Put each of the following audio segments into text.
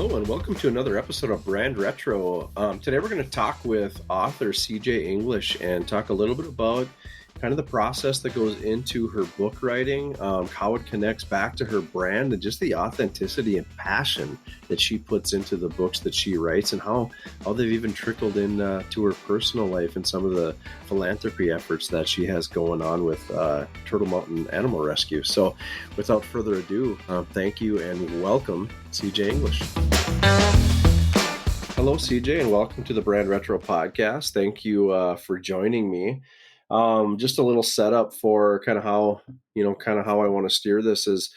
Hello and welcome to another episode of Brand Retro. Today we're going to talk with author CJ English and talk a little bit about kind of the process that goes into her book writing, how it connects back to her brand, and just the authenticity and passion that she puts into the books that she writes, and how they've even trickled in to her personal life and some of the philanthropy efforts that she has going on with Turtle Mountain Animal Rescue. So without further ado, thank you and welcome, CJ English. Hello, CJ, and welcome to the Brand Retro podcast. Thank you for joining me. Just a little setup for kind of how I want to steer this is,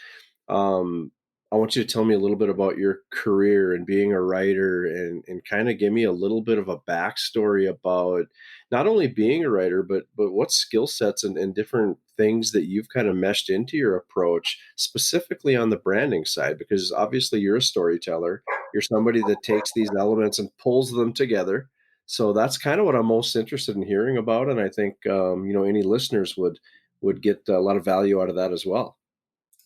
I want you to tell me a little bit about your career and being a writer, and kind of give me a little bit of a backstory about not only being a writer, but what skill sets and different things that you've kind of meshed into your approach, specifically on the branding side, because obviously you're a storyteller. You're somebody that takes these elements and pulls them together. So that's kind of what I'm most interested in hearing about, and I think any listeners would get a lot of value out of that as well.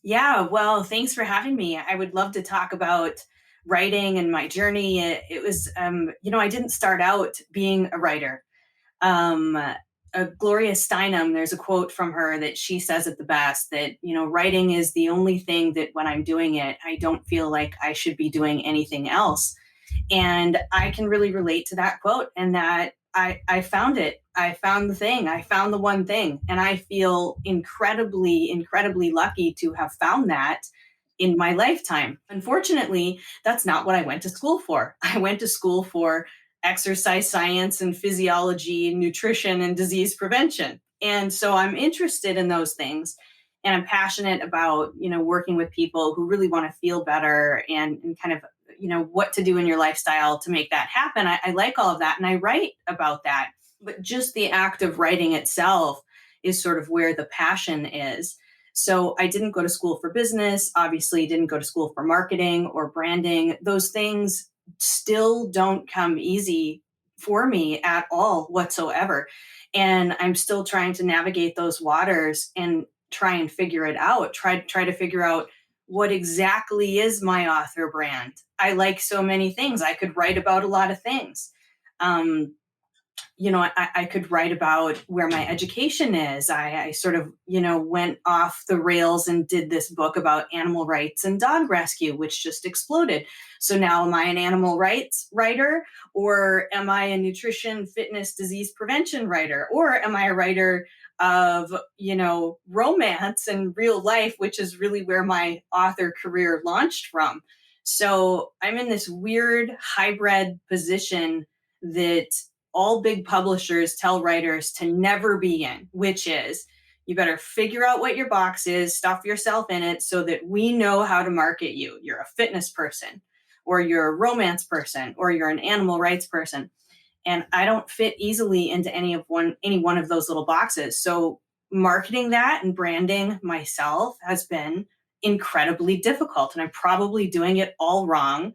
Yeah, well, thanks for having me. I would love to talk about writing and my journey. It was, I didn't start out being a writer. Um, Gloria Steinem, there's a quote from her that she says it the best that, writing is the only thing that when I'm doing it, I don't feel like I should be doing anything else. And I can really relate to that quote, and that I found it. I found the thing. I found the one thing. And I feel incredibly, incredibly lucky to have found that in my lifetime. Unfortunately, that's not what I went to school for. I went to school for exercise science and physiology, nutrition and disease prevention. And so I'm interested in those things. And I'm passionate about, working with people who really want to feel better and kind of, what to do in your lifestyle to make that happen. I like all of that. And I write about that. But just the act of writing itself is sort of where the passion is. So I didn't go to school for business, obviously didn't go to school for marketing or branding. Those things still don't come easy for me at all whatsoever. And I'm still trying to navigate those waters and try and figure it out, try to figure out what exactly is my author brand. I like so many things. I could write about a lot of things. I could write about where my education is. I sort of, went off the rails and did this book about animal rights and dog rescue, which just exploded. So now am I an animal rights writer, or am I a nutrition, fitness, disease prevention writer, or am I a writer of, romance and real life, which is really where my author career launched from. So I'm in this weird hybrid position that all big publishers tell writers to never be in, which is you better figure out what your box is, stuff yourself in it so that we know how to market you. You're a fitness person, or you're a romance person, or you're an animal rights person. And I don't fit easily into any one of those little boxes. So marketing that and branding myself has been incredibly difficult. And I'm probably doing it all wrong,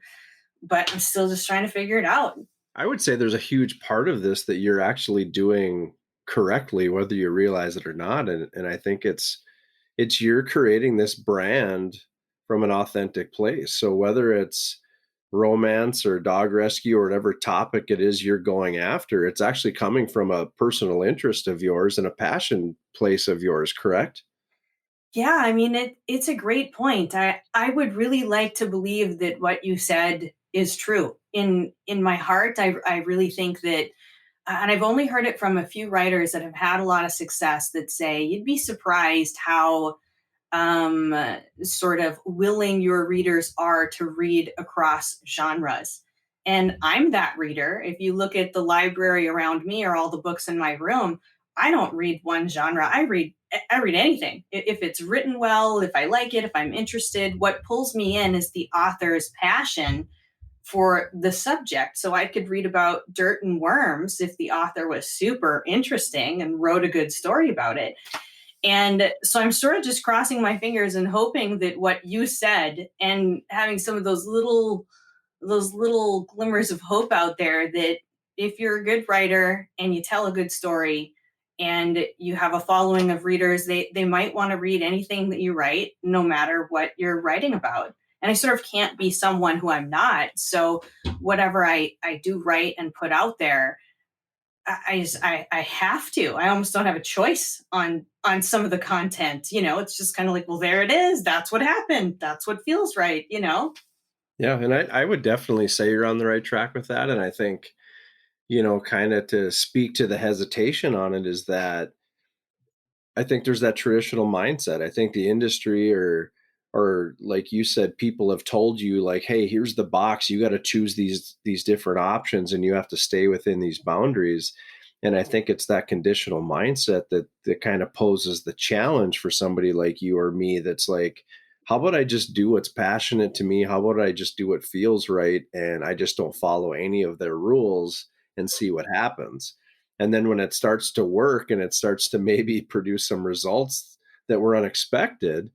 but I'm still just trying to figure it out. I would say there's a huge part of this that you're actually doing correctly, whether you realize it or not. And I think it's you're creating this brand from an authentic place. So whether it's romance or dog rescue or whatever topic it is you're going after, it's actually coming from a personal interest of yours and a passion place of yours, correct? Yeah, I mean, it's a great point. I would really like to believe that what you said is true. In my heart, I really think that, and I've only heard it from a few writers that have had a lot of success that say you'd be surprised how sort of willing your readers are to read across genres. And I'm that reader. If you look at the library around me or all the books in my room, I don't read one genre. I read anything. If it's written well, if I like it, if I'm interested, what pulls me in is the author's passion for the subject. So I could read about dirt and worms if the author was super interesting and wrote a good story about it. And so I'm sort of just crossing my fingers and hoping that what you said, and having some of those little glimmers of hope out there, that if you're a good writer and you tell a good story and you have a following of readers, they might want to read anything that you write, no matter what you're writing about. and I sort of can't be someone who I'm not. So whatever I do write and put out there, I have to. I almost don't have a choice on some of the content. It's just kind of like, well, there it is. That's what happened. That's what feels right. Yeah, and I would definitely say you're on the right track with that, and I think, kind of to speak to the hesitation on it is that I think there's that traditional mindset. I think the industry or like you said, people have told you like, hey, here's the box. You got to choose these different options and you have to stay within these boundaries. And I think it's that conditional mindset that kind of poses the challenge for somebody like you or me that's like, how about I just do what's passionate to me? How about I just do what feels right? And I just don't follow any of their rules and see what happens. And then when it starts to work and it starts to maybe produce some results that were unexpected,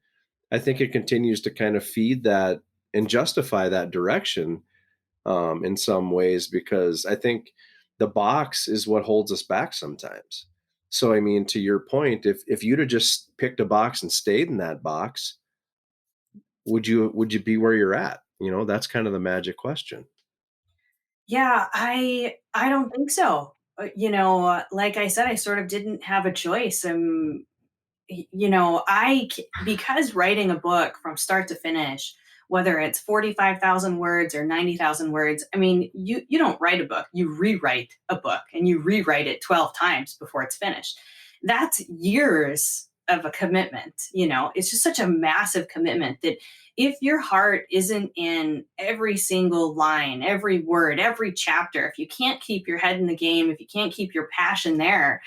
I think it continues to kind of feed that and justify that direction in some ways, because I think the box is what holds us back sometimes. So, I mean, to your point, if you'd have just picked a box and stayed in that box, would you be where you're at? That's kind of the magic question. Yeah, I don't think so. Like I said, I sort of didn't have a choice. Because writing a book from start to finish, whether it's 45,000 words or 90,000 words, I mean, you don't write a book, you rewrite a book, and you rewrite it 12 times before it's finished. That's years of a commitment. It's just such a massive commitment that if your heart isn't in every single line, every word, every chapter, if you can't keep your head in the game, if you can't keep your passion there,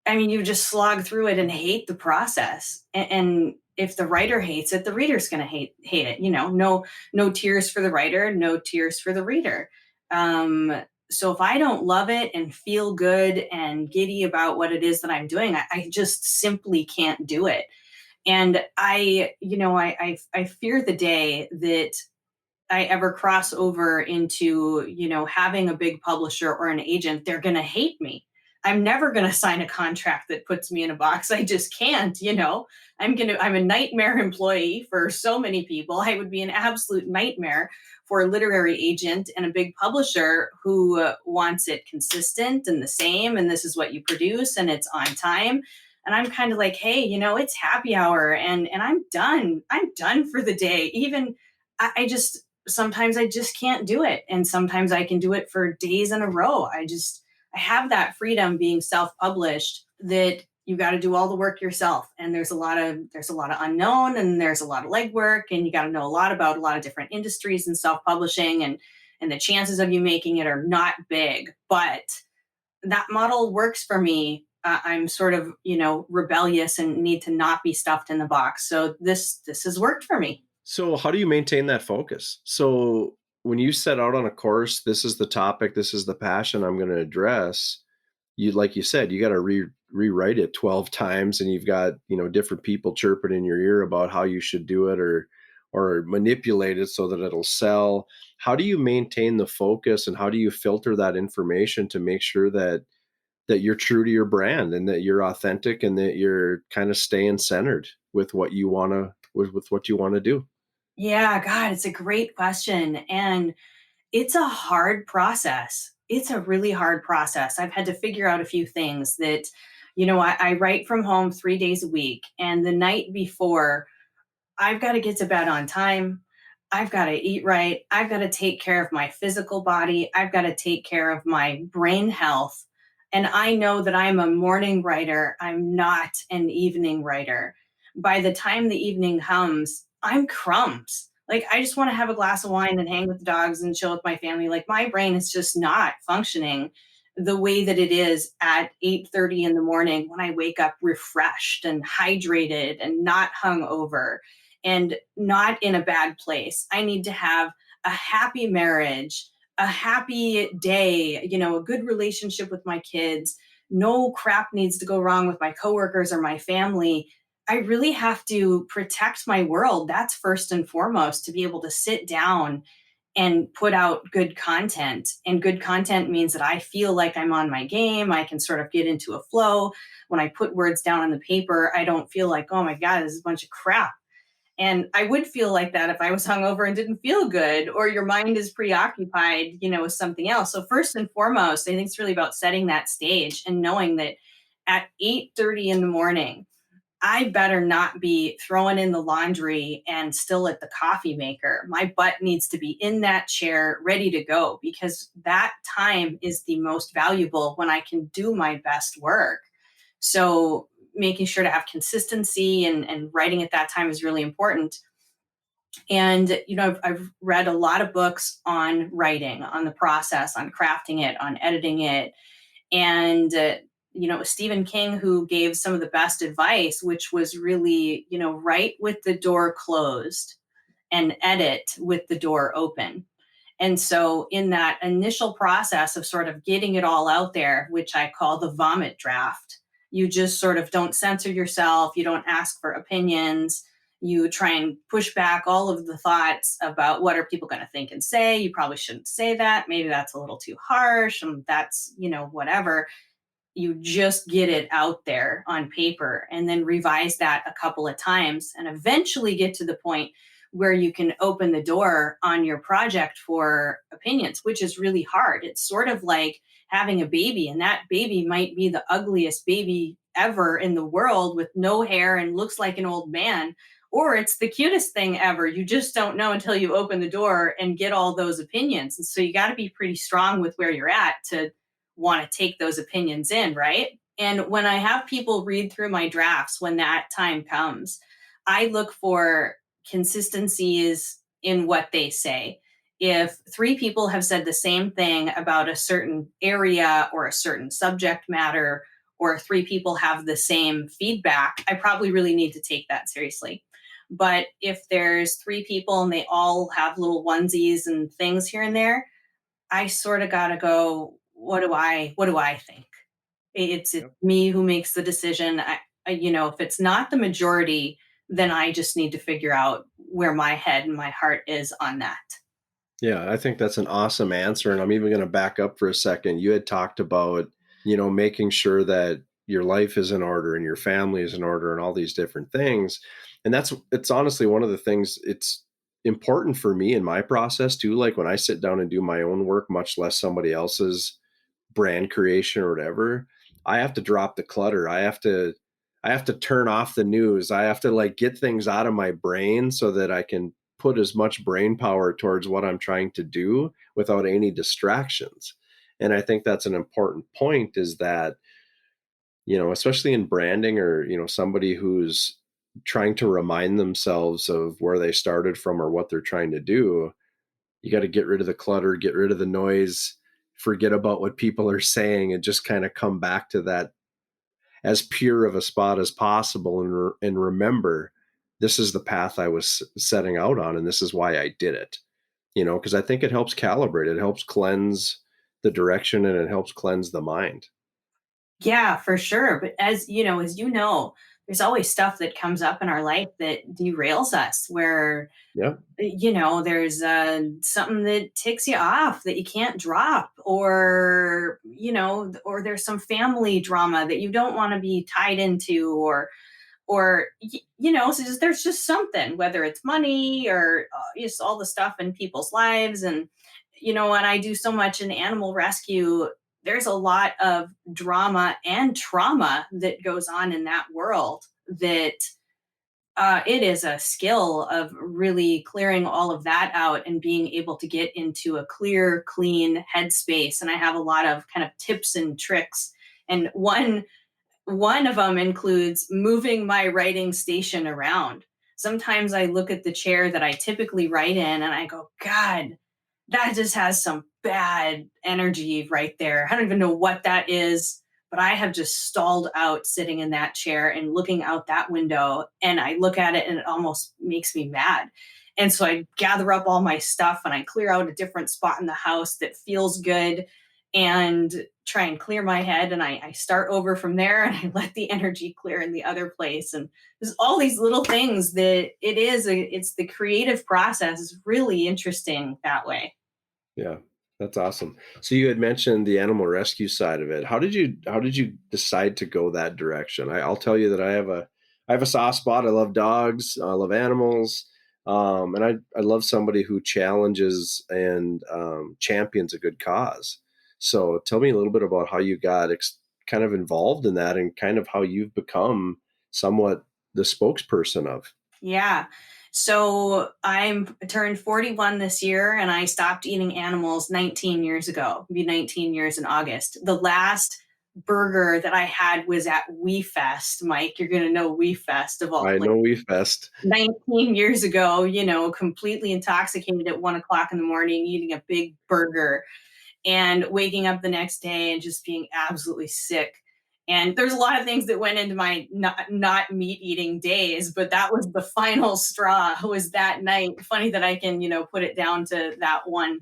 I mean, you just slog through it and hate the process. And if the writer hates it, the reader's going to hate it. No tears for the writer, no tears for the reader. Um, so if I don't love it and feel good and giddy about what it is that I'm doing, I just simply can't do it. And I fear the day that I ever cross over into, having a big publisher or an agent, they're going to hate me. I'm never going to sign a contract that puts me in a box. I just can't. I'm a nightmare employee for so many people. I would be an absolute nightmare for a literary agent and a big publisher who wants it consistent and the same. And this is what you produce and it's on time. And I'm kind of like, hey, it's happy hour and I'm done. I'm done for the day. Even I just sometimes I just can't do it. And sometimes I can do it for days in a row. I have that freedom being self-published that you got to do all the work yourself. And there's a lot of unknown and there's a lot of legwork and you got to know a lot about a lot of different industries and self-publishing and the chances of you making it are not big. But that model works for me. I'm sort of, rebellious and need to not be stuffed in the box. So this has worked for me. So, how do you maintain that focus? So, when you set out on a course, this is the topic, this is the passion I'm going to address. Like you said, you got to rewrite it 12 times, and you've got different people chirping in your ear about how you should do it or manipulate it so that it'll sell. How do you maintain the focus, and how do you filter that information to make sure that you're true to your brand and that you're authentic and that you're kind of staying centered with what you want to with what you want to do? Yeah, God, it's a great question. And it's a hard process. It's a really hard process. I've had to figure out a few things that, I write from home 3 days a week. And the night before, I've got to get to bed on time. I've got to eat right. I've got to take care of my physical body. I've got to take care of my brain health. And I know that I'm a morning writer. I'm not an evening writer. By the time the evening comes, I'm crumbs. Like, I just want to have a glass of wine and hang with the dogs and chill with my family. Like, my brain is just not functioning the way that it is at 8:30 in the morning when I wake up refreshed and hydrated and not hungover and not in a bad place. I need to have a happy marriage, a happy day, a good relationship with my kids. No crap needs to go wrong with my coworkers or my family. I really have to protect my world. That's first and foremost, to be able to sit down and put out good content. And good content means that I feel like I'm on my game. I can sort of get into a flow. When I put words down on the paper, I don't feel like, oh my God, this is a bunch of crap. And I would feel like that if I was hungover and didn't feel good, or your mind is preoccupied, with something else. So first and foremost, I think it's really about setting that stage and knowing that at 8:30 in the morning, I better not be throwing in the laundry and still at the coffee maker. My butt needs to be in that chair ready to go, because that time is the most valuable when I can do my best work. So making sure to have consistency and writing at that time is really important. And I've read a lot of books on writing, on the process, on crafting it, on editing it. And Stephen King, who gave some of the best advice, which was really, write with the door closed and edit with the door open. And so, in that initial process of sort of getting it all out there, which I call the vomit draft, you just sort of don't censor yourself, you don't ask for opinions, you try and push back all of the thoughts about what are people going to think and say. You probably shouldn't say that. Maybe that's a little too harsh. And that's, whatever. You just get it out there on paper and then revise that a couple of times and eventually get to the point where you can open the door on your project for opinions, which is really hard. It's sort of like having a baby, and that baby might be the ugliest baby ever in the world with no hair and looks like an old man, or it's the cutest thing ever. You just don't know until you open the door and get all those opinions. And so you got to be pretty strong with where you're at to want to take those opinions in, right? And when I have people read through my drafts, when that time comes, I look for consistencies in what they say. If three people have said the same thing about a certain area or a certain subject matter, or three people have the same feedback, I probably really need to take that seriously. But if there's three people and they all have little onesies and things here and there, I sort of got to go, what do I think? It's Yep. me who makes the decision. If it's not the majority, then I just need to figure out where my head and my heart is on that. Yeah, I think that's an awesome answer. And I'm even going to back up for a second. You had talked about, making sure that your life is in order and your family is in order and all these different things. And it's honestly one of the things it's important for me in my process too. Like when I sit down and do my own work, much less somebody else's brand creation or whatever, I have to drop the clutter. I have to turn off the news. I have to like get things out of my brain so that I can put as much brain power towards what I'm trying to do without any distractions. And I think that's an important point is that, especially in branding or, somebody who's trying to remind themselves of where they started from or what they're trying to do, you got to get rid of the clutter, get rid of the noise, forget about what people are saying, and just kind of come back to that as pure of a spot as possible, and remember this is the path I was setting out on and this is why I did it. Because I think it helps calibrate, it helps cleanse the direction and it helps cleanse the mind. Yeah, for sure. But as you know, there's always stuff that comes up in our life that derails us, where Yeah. there's something that ticks you off that you can't drop, or there's some family drama that you don't want to be tied into, so there's just something, whether it's money or just all the stuff in people's lives. And when I do so much in animal rescue, there's a lot of drama and trauma that goes on in that world, that it is a skill of really clearing all of that out and being able to get into a clear, clean headspace. And I have a lot of kind of tips and tricks. And one of them includes moving my writing station around. Sometimes I look at the chair that I typically write in and I go, God, that just has some bad energy right there. I don't even know what that is, but I have just stalled out sitting in that chair and looking out that window. And I look at it and it almost makes me mad. And so I gather up all my stuff and I clear out a different spot in the house that feels good and try and clear my head. And I start over from there and I let the energy clear in the other place. And there's all these little things that it's the creative process is really interesting that way. Yeah, that's awesome. So you had mentioned the animal rescue side of it. How did you decide to go that direction? I'll tell you that I I have a soft spot. I love dogs. I love animals. And I love somebody who challenges and champions a good cause. So tell me a little bit about how you got kind of involved in that and kind of how you've become somewhat the spokesperson of. Yeah. So I'm turned 41 this year and I stopped eating animals 19 years ago. It'll be 19 years in August. The last burger that I had was at We Fest. Mike, you're going to know We Fest of all I places. know we fest. 19 years ago, completely intoxicated at 1 o'clock in the morning, eating a big burger and waking up the next day and just being absolutely sick. And there's a lot of things that went into my not meat eating days, but that was the final straw. Was that night. Funny that I can put it down to that one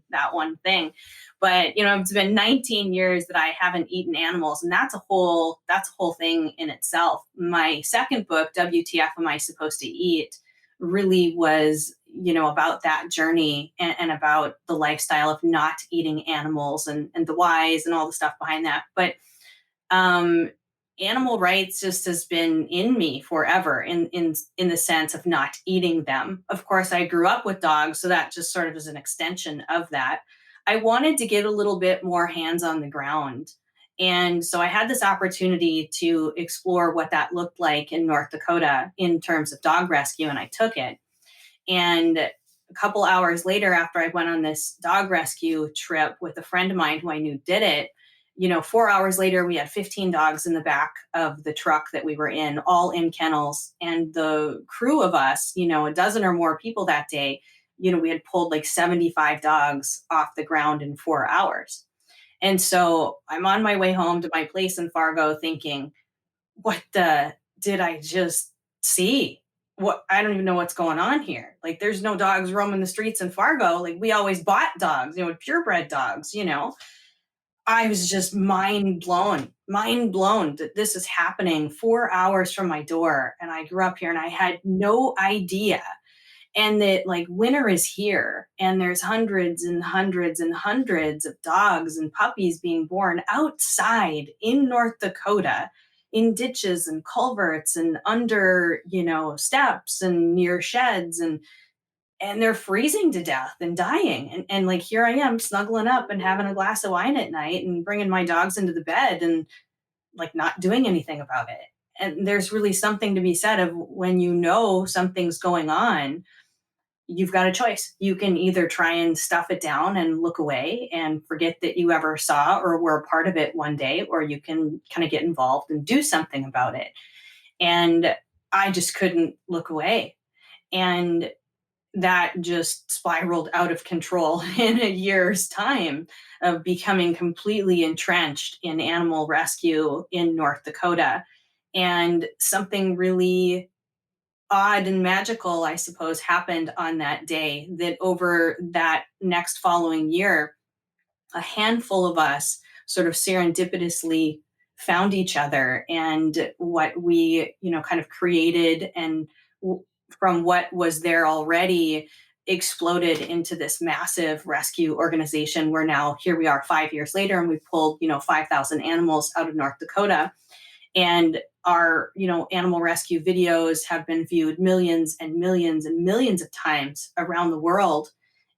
thing. But it's been 19 years that I haven't eaten animals, and that's a whole thing in itself. My second book, WTF Am I Supposed to Eat, really was about that journey, and about the lifestyle of not eating animals, and the whys and all the stuff behind that. But um animal rights just has been in me forever, in the sense of not eating them. Of course, I grew up with dogs, so that just sort of is an extension of that. I wanted to get a little bit more hands on the ground, and so I had this opportunity to explore what that looked like in North Dakota in terms of dog rescue, and I took it. And a couple hours later, after I went on this dog rescue trip with a friend of mine who I knew did it, 4 hours later, we had 15 dogs in the back of the truck that we were in, all in kennels. And the crew of us, a dozen or more people that day, we had pulled like 75 dogs off the ground in 4 hours. And so I'm on my way home to my place in Fargo thinking, what the did I just see? What, I don't even know what's going on here. Like, there's no dogs roaming the streets in Fargo. Like, we always bought dogs, purebred dogs. I was just mind blown that this is happening 4 hours from my door. And I grew up here and I had no idea. And that, like, winter is here and there's hundreds and hundreds and hundreds of dogs and puppies being born outside in North Dakota, in ditches and culverts and under steps and near sheds, and they're freezing to death and dying. And like, here I am snuggling up and having a glass of wine at night and bringing my dogs into the bed and like not doing anything about it. And there's really something to be said of when something's going on, you've got a choice. You can either try and stuff it down and look away and forget that you ever saw or were a part of it one day, or you can kind of get involved and do something about it. And I just couldn't look away. And that just spiraled out of control in a year's time of becoming completely entrenched in animal rescue in North Dakota. And something really odd and magical, I suppose, happened on that day, that over that next following year, a handful of us sort of serendipitously found each other, and what we, kind of created, and from what was there already, exploded into this massive rescue organization where now here we are 5 years later, and we pulled 5,000 animals out of North Dakota. And our animal rescue videos have been viewed millions and millions and millions of times around the world,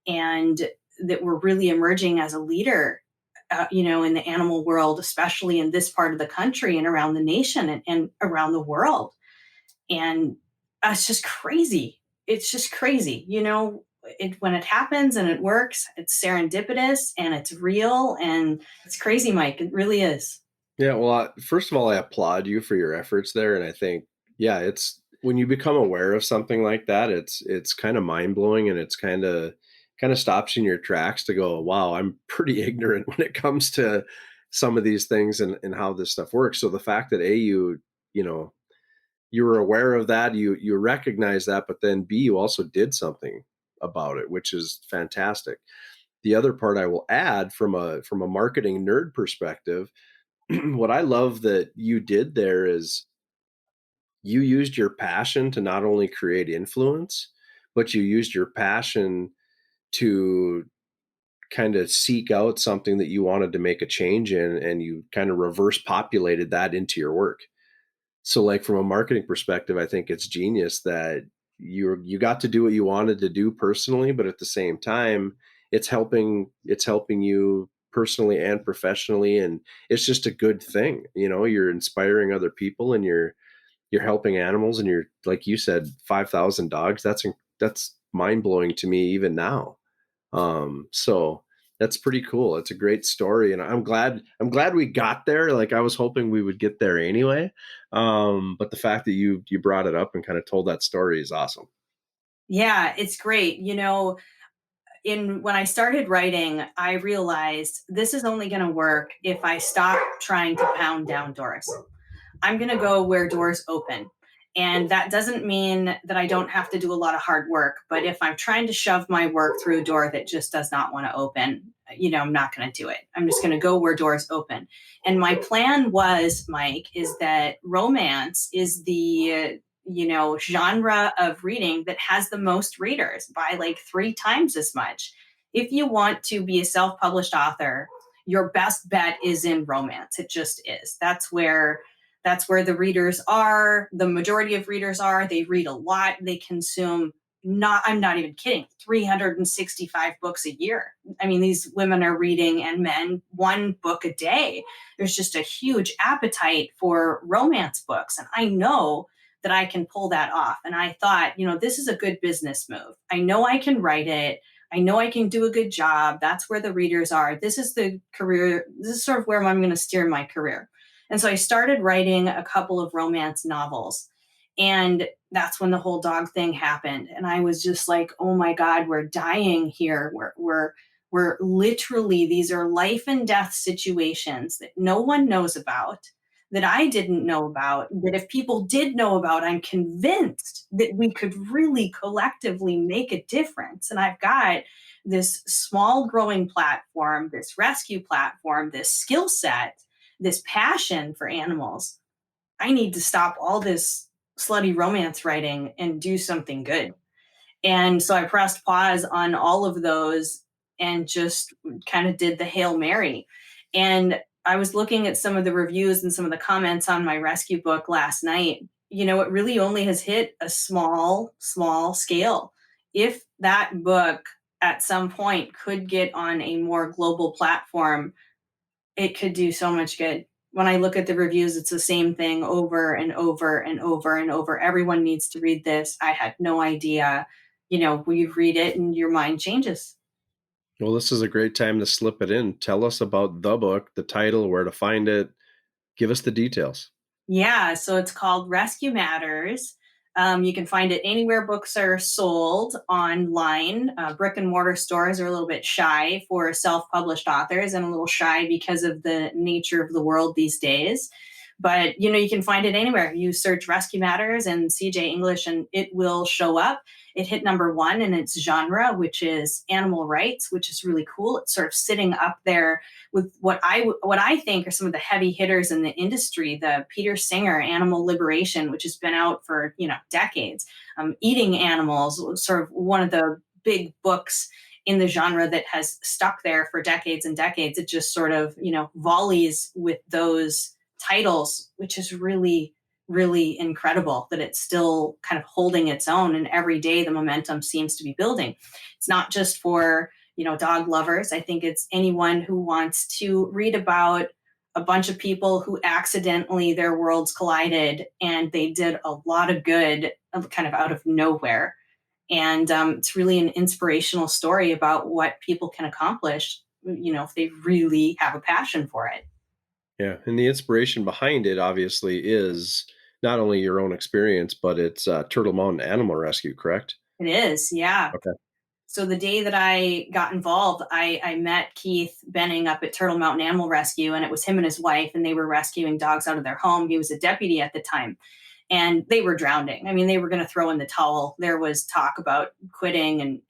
and that we're really emerging as a leader, in the animal world, especially in this part of the country and around the nation, and around the world. And it's just crazy. It's just crazy. When it happens and it works, it's serendipitous and it's real, and it's crazy, Mike. It really is. Yeah, well, first of all, I applaud you for your efforts there, and I think, yeah, it's when you become aware of something like that, it's kind of mind blowing, and it's kind of stops you in your tracks to go, wow, I'm pretty ignorant when it comes to some of these things and how this stuff works. So the fact that you know, you were aware of that, you recognize that, but then B, you also did something about it, which is fantastic. The other part I will add from a marketing nerd perspective, what I love that you did there is you used your passion to not only create influence, but you used your passion to kind of seek out something that you wanted to make a change in, and you kind of reverse populated that into your work. So, like, from a marketing perspective, I think it's genius that you got to do what you wanted to do personally, but at the same time, it's helping you personally and professionally, and it's just a good thing. You're inspiring other people, and you're helping animals, and you're, like you said, 5,000 dogs. That's mind blowing to me even now. So that's pretty cool. It's a great story, and I'm glad we got there. Like, I was hoping we would get there anyway. But the fact that you brought it up and kind of told that story is awesome. Yeah, it's great. In when I started writing, I realized this is only going to work if I stop trying to pound down doors. I'm going to go where doors open. And that doesn't mean that I don't have to do a lot of hard work. But if I'm trying to shove my work through a door that just does not want to open, I'm not going to do it. I'm just going to go where doors open. And my plan was, Mike, is that romance is the genre of reading that has the most readers by like 3 times as much. If you want to be a self-published author, your best bet is in romance. It just is. That's where the readers are. The majority of readers are. They read a lot. They consume, not, I'm not even kidding, 365 books a year. I mean, these women are reading, and men, 1 book a day. There's just a huge appetite for romance books. And I know that I can pull that off. And I thought, this is a good business move. I know I can write it. I know I can do a good job. That's where the readers are. This is the career. This is sort of where I'm going to steer my career. And so I started writing a couple of romance novels. And that's when the whole dog thing happened. And I was just like, oh my God, we're dying here. We're literally, these are life and death situations that no one knows about, that I didn't know about, that if people did know about, I'm convinced that we could really collectively make a difference. And I've got this small growing platform, this rescue platform, this skill set, this passion for animals. I need to stop all this slutty romance writing and do something good. And so I pressed pause on all of those and just kind of did the Hail Mary. And I was looking at some of the reviews and some of the comments on my rescue book last night. It really only has hit a small, small scale. If that book at some point could get on a more global platform, it could do so much good. When I look at the reviews, it's the same thing over and over and over and over. Everyone needs to read this. I had no idea. You read it and your mind changes. Well, this is a great time to slip it in. Tell us about the book, the title, where to find it. Give us the details. Yeah, so it's called Rescue Matters. You can find it anywhere books are sold online. Brick and mortar stores are a little bit shy for self published authors, and a little shy because of the nature of the world these days. But you can find it anywhere. You search Rescue Matters and CJ English, and it will show up. It hit #1 in its genre, which is animal rights, which is really cool. It's sort of sitting up there with what I think are some of the heavy hitters in the industry. The Peter Singer Animal Liberation, which has been out for decades. Eating Animals, sort of one of the big books in the genre that has stuck there for decades and decades. It just sort of volleys with those titles, which is really, really incredible that it's still kind of holding its own. And every day the momentum seems to be building. It's not just for dog lovers. I think it's anyone who wants to read about a bunch of people who accidentally their worlds collided and they did a lot of good kind of out of nowhere. And it's really an inspirational story about what people can accomplish, if they really have a passion for it. Yeah, and the inspiration behind it obviously is not only your own experience, but it's Turtle Mountain Animal Rescue, correct? It is, yeah. Okay. So the day that I got involved, I met Keith Benning up at Turtle Mountain Animal Rescue, and it was him and his wife, and they were rescuing dogs out of their home. He was a deputy at the time, and they were drowning. I mean, they were going to throw in the towel. There was talk about quitting and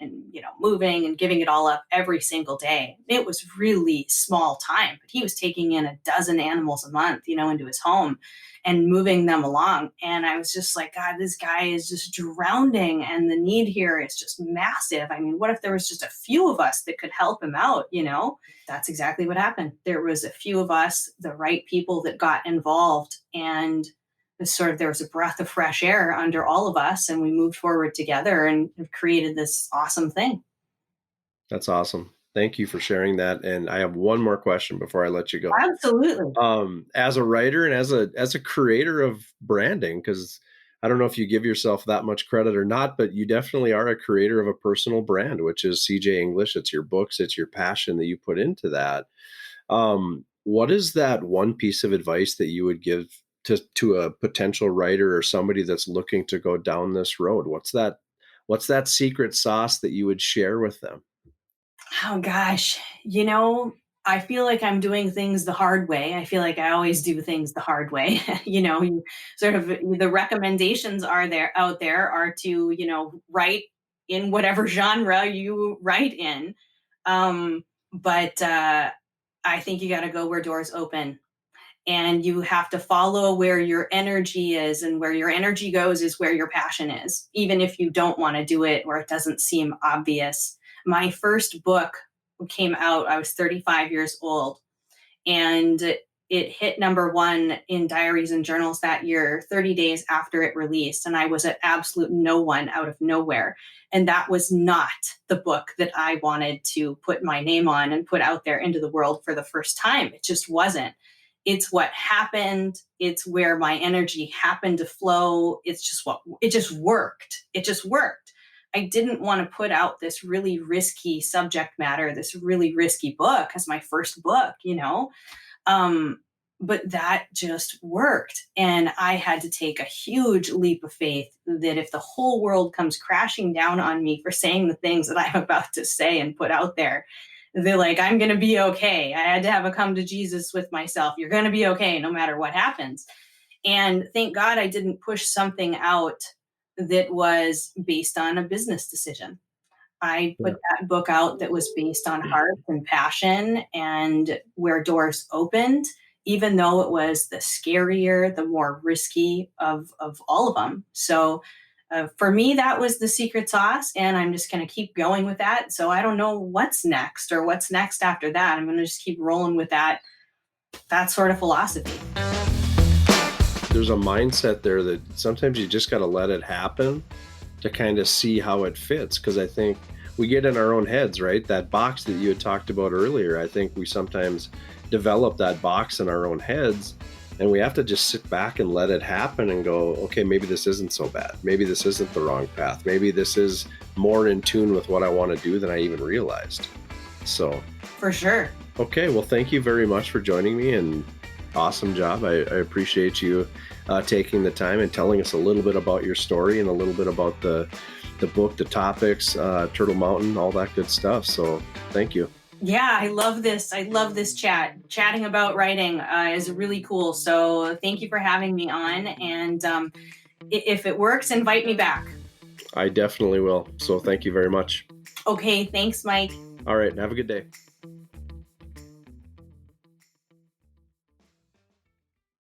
moving and giving it all up every single day. It was really small time, but he was taking in a dozen animals a month, into his home and moving them along. And I was just like, God, this guy is just drowning, and the need here is just massive. I mean, what if there was just a few of us that could help him out? That's exactly what happened. There was a few of us, the right people that got involved, and there was a breath of fresh air under all of us, and we moved forward together and have created this awesome thing. That's awesome. Thank you for sharing that. And I have one more question before I let you go. Absolutely. As a writer and as a creator of branding, because I don't know if you give yourself that much credit or not, but you definitely are a creator of a personal brand, which is CJ English. It's your books, it's your passion that you put into that. What is that one piece of advice that you would give to a potential writer or somebody that's looking to go down this road? What's that secret sauce that you would share with them? Oh gosh, I feel like I'm doing things the hard way. I feel like I always do things the hard way. You sort of the recommendations are there out there are to, write in whatever genre you write in. But I think you got to go where doors open, and you have to follow where your energy is, and where your energy goes is where your passion is, even if you don't want to do it or it doesn't seem obvious. My first book came out, I was 35 years old, and it hit number one in diaries and journals that year, 30 days after it released. And I was at absolute no one out of nowhere. And that was not the book that I wanted to put my name on and put out there into the world for the first time. It just wasn't. It's what happened. It's where my energy happened to flow. It just worked. It just worked. I didn't want to put out this really risky subject matter, this really risky book as my first book. Um, but that just worked. And I had to take a huge leap of faith that if the whole world comes crashing down on me for saying the things that I'm about to say and put out there, they're like, I'm going to be okay. I had to have a come to Jesus with myself. You're going to be okay no matter what happens. And thank God I didn't push something out that was based on a business decision. I Yeah. put that book out that was based on heart and passion, and where doors opened, even though it was the scarier, the more risky of all of them. So for me, that was the secret sauce, and I'm just going to keep going with that. So I don't know what's next or what's next after that. I'm going to just keep rolling with that sort of philosophy. There's a mindset there that sometimes you just got to let it happen to kind of see how it fits. Because I think we get in our own heads, right? That box that you had talked about earlier, I think we sometimes develop that box in our own heads, and we have to just sit back and let it happen and go, okay, maybe this isn't so bad. Maybe this isn't the wrong path. Maybe this is more in tune with what I want to do than I even realized. So, For sure. okay, well, thank you very much for joining me, and awesome job. I appreciate you taking the time and telling us a little bit about your story and a little bit about the book, the topics, Turtle Mountain, all that good stuff. So thank you. Yeah, I love this. I love this chat. Chatting about writing is really cool. So thank you for having me on. And if it works, invite me back. I definitely will. So thank you very much. Okay, thanks, Mike. All right. Have a good day.